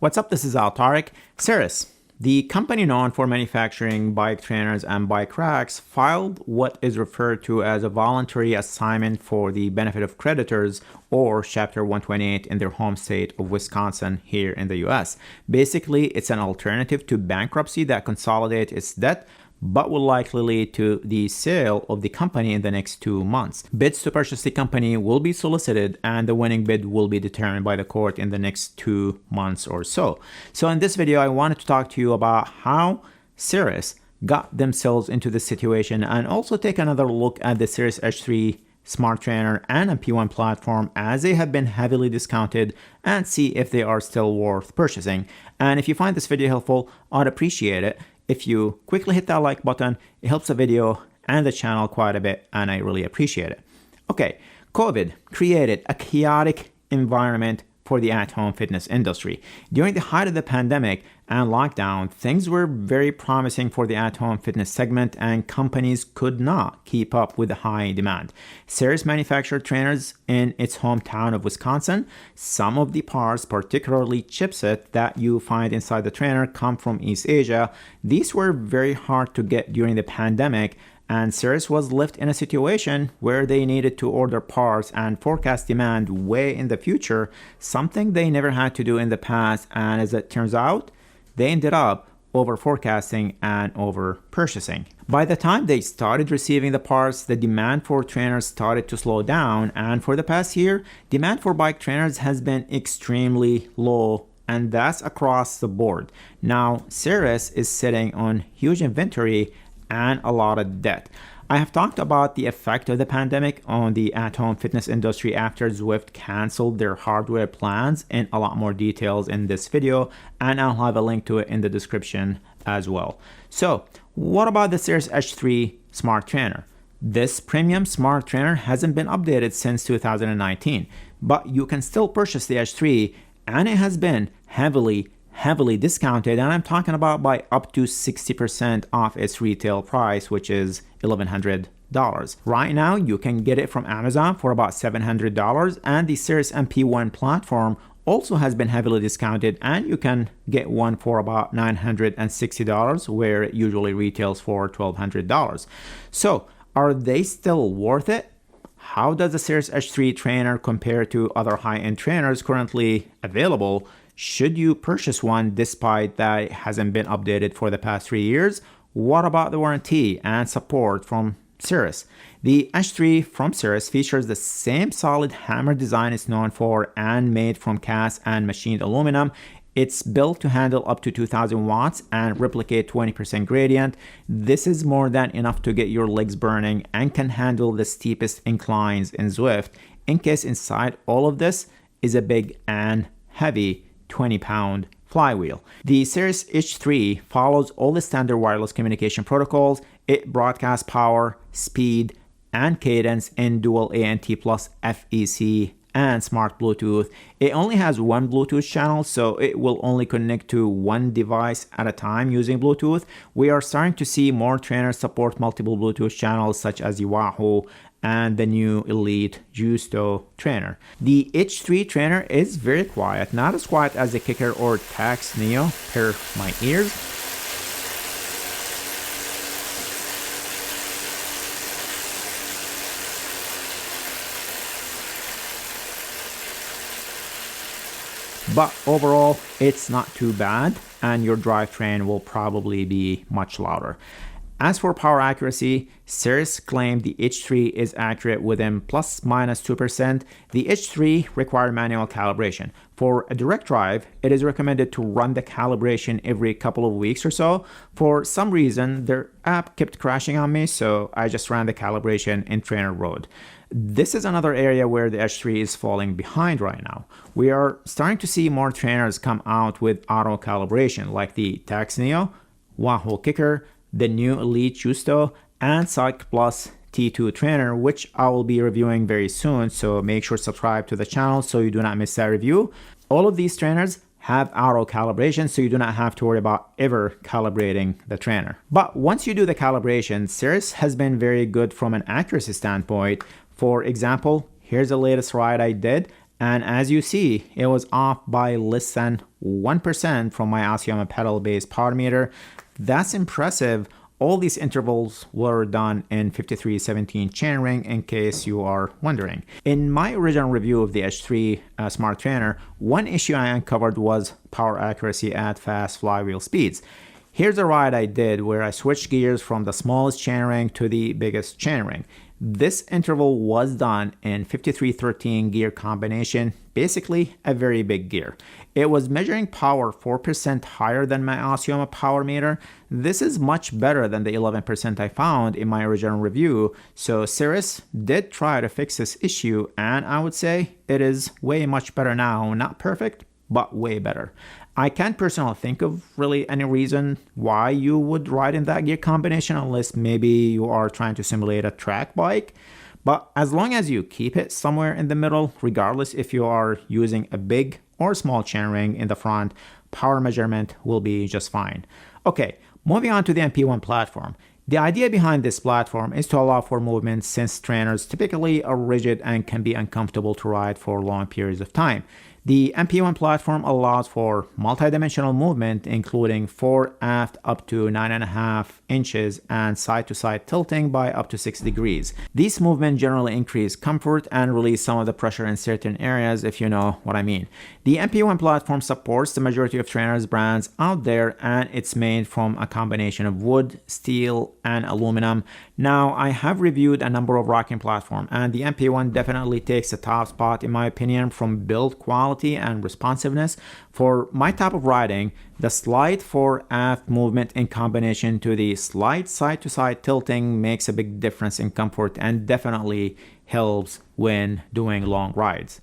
What's up? This is Tarek. Saris, the company known for manufacturing bike trainers and bike racks, filed what is referred to as a voluntary assignment for the benefit of creditors, or Chapter 128, in their home state of Wisconsin here in the US. Basically, it's an alternative to bankruptcy that consolidates its debt, but will likely lead to the sale of the company in the next 2 months. Bids to purchase the company will be solicited, and the winning bid will be determined by the court in the next 2 months or so. So in this video, I wanted to talk to you about how Saris got themselves into this situation, and also take another look at the Saris H3 Smart Trainer and MP1 Platform, as they have been heavily discounted, and see if they are still worth purchasing. And if you find this video helpful, I'd appreciate it if you quickly hit that like button. It helps the video and the channel quite a bit, and I really appreciate it. Okay, COVID created a chaotic environment for the at-home fitness industry. During the height of the pandemic and lockdown, things were very promising for the at-home fitness segment, and companies could not keep up with the high demand. Saris manufactured trainers in its hometown of Wisconsin. Some of the parts, particularly chipset that you find inside the trainer, come from East Asia. These were very hard to get during the pandemic, and Saris was left in a situation where they needed to order parts and forecast demand way in the future, something they never had to do in the past, and as it turns out, they ended up over forecasting and over purchasing. By the time they started receiving the parts, the demand for trainers started to slow down, and for the past year, demand for bike trainers has been extremely low, and that's across the board. Now, Saris is sitting on huge inventory and a lot of debt. I have talked about the effect of the pandemic on the at-home fitness industry after Zwift canceled their hardware plans in a lot more details in this video, and I'll have a link to it in the description as well. So, what about the Saris H3 Smart Trainer? This premium smart trainer hasn't been updated since 2019, but you can still purchase the H3, and it has been heavily discounted, and I'm talking about by up to 60% off its retail price, which is $1,100. Right now, you can get it from Amazon for about $700, and the Saris MP1 Platform also has been heavily discounted, and you can get one for about $960, where it usually retails for $1,200. So, are they still worth it? How does the Saris H3 trainer compare to other high-end trainers currently available? Should you purchase one despite that it hasn't been updated for the past 3 years? What about the warranty and support from Saris? The H3 from Saris features the same solid hammer design it's known for, and made from cast and machined aluminum. It's built to handle up to 2000 watts and replicate 20% gradient. This is more than enough to get your legs burning, and can handle the steepest inclines in Zwift. In case inside all of this is a big and heavy 20-pound flywheel. The Saris H3 follows all the standard wireless communication protocols. It broadcasts power, speed, and cadence in dual ANT plus FEC and smart Bluetooth. It only has one Bluetooth channel, so it will only connect to one device at a time using Bluetooth. We are starting to see more trainers support multiple Bluetooth channels, such as the Wahoo and the new Elite Justo trainer. The H3 trainer is very quiet, not as quiet as the Kicker or Tax Neo per my ears. But overall, it's not too bad, and your drivetrain will probably be much louder. As for power accuracy, Saris claimed the H3 is accurate within ±2%. The H3 requires manual calibration. For a direct drive, it is recommended to run the calibration every couple of weeks or so. For some reason, their app kept crashing on me, so I just ran the calibration in Trainer Road. This is another area where the H3 is falling behind right now. We are starting to see more trainers come out with auto calibration, like the Tax Neo, Wahoo Kicker, the new Elite Justo, and Psych Plus T2 trainer, which I will be reviewing very soon, so make sure to subscribe to the channel so you do not miss that review. All of these trainers have auto calibration, so you do not have to worry about ever calibrating the trainer. But once you do the calibration, Saris has been very good from an accuracy standpoint. For example, here's the latest ride I did, And as you see, it was off by less than 1% from my Osceola pedal-based power meter. That's impressive. All these intervals were done in 5317 chainring, in case you are wondering. In my original review of the H3 Smart Trainer, one issue I uncovered was power accuracy at fast flywheel speeds. Here's a ride I did where I switched gears from the smallest chainring to the biggest chainring. This interval was done in 5313 gear combination, basically a very big gear. It was measuring power 4% higher than my Osceola power meter. This is much better than the 11% I found in my original review, so Saris did try to fix this issue, and I would say it is way much better now. Not perfect, but way better. I can't personally think of really any reason why you would ride in that gear combination unless maybe you are trying to simulate a track bike. But as long as you keep it somewhere in the middle, regardless if you are using a big or small chainring in the front, power measurement will be just fine. Okay, moving on to the MP1 platform. The idea behind this platform is to allow for movement since trainers typically are rigid and can be uncomfortable to ride for long periods of time. The MP1 platform allows for multidimensional movement, including fore, aft up to 9.5 inches and side-to-side tilting by up to 6 degrees. These movements generally increase comfort and release some of the pressure in certain areas, if you know what I mean. The MP1 platform supports the majority of trainers brands out there, and it's made from a combination of wood, steel, and aluminum. Now, I have reviewed a number of rocking platforms, and the MP1 definitely takes the top spot in my opinion from build quality and responsiveness. For my type of riding, the slight fore-aft movement in combination to the slight side-to-side tilting makes a big difference in comfort and definitely helps when doing long rides.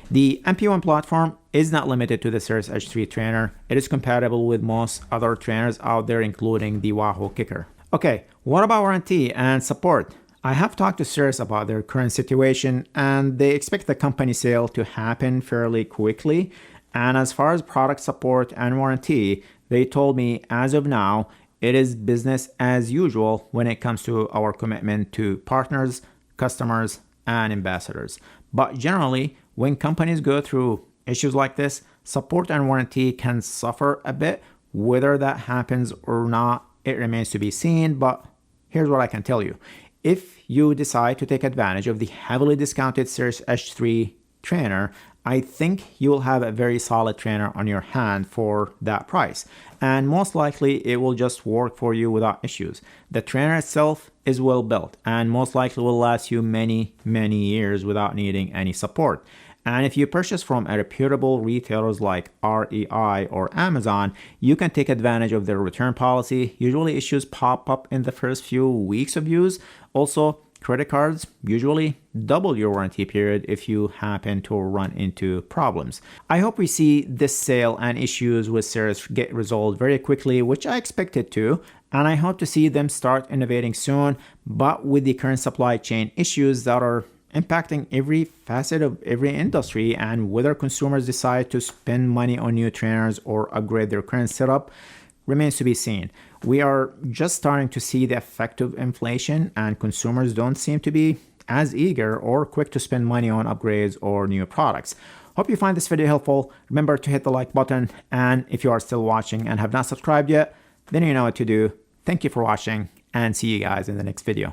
The MP1 platform is not limited to the Saris H3 trainer. It is compatible with most other trainers out there, including the Wahoo kicker. Okay, what about warranty and support? I have talked to Saris about their current situation, and they expect the company sale to happen fairly quickly. And as far as product support and warranty, they told me as of now, it is business as usual when it comes to our commitment to partners, customers, and ambassadors. But generally, when companies go through issues like this, support and warranty can suffer a bit. Whether that happens or not, it remains to be seen, but here's what I can tell you. If you decide to take advantage of the heavily discounted Saris H3 trainer, I think you will have a very solid trainer on your hand for that price. And most likely it will just work for you without issues. The trainer itself is well built and most likely will last you many years without needing any support. And if you purchase from a reputable retailers like REI or Amazon, you can take advantage of their return policy. Usually issues pop up in the first few weeks of use. Also, credit cards usually double your warranty period if you happen to run into problems. I hope we see this sale and issues with Saris get resolved very quickly, which I expect it to, and I hope to see them start innovating soon. But with the current supply chain issues that are impacting every facet of every industry, and whether consumers decide to spend money on new trainers or upgrade their current setup remains to be seen. We are just starting to see the effect of inflation, and consumers don't seem to be as eager or quick to spend money on upgrades or new products. Hope you find this video helpful. Remember to hit the like button, and if you are still watching and have not subscribed yet, then you know what to do. Thank you for watching, and see you guys in the next video.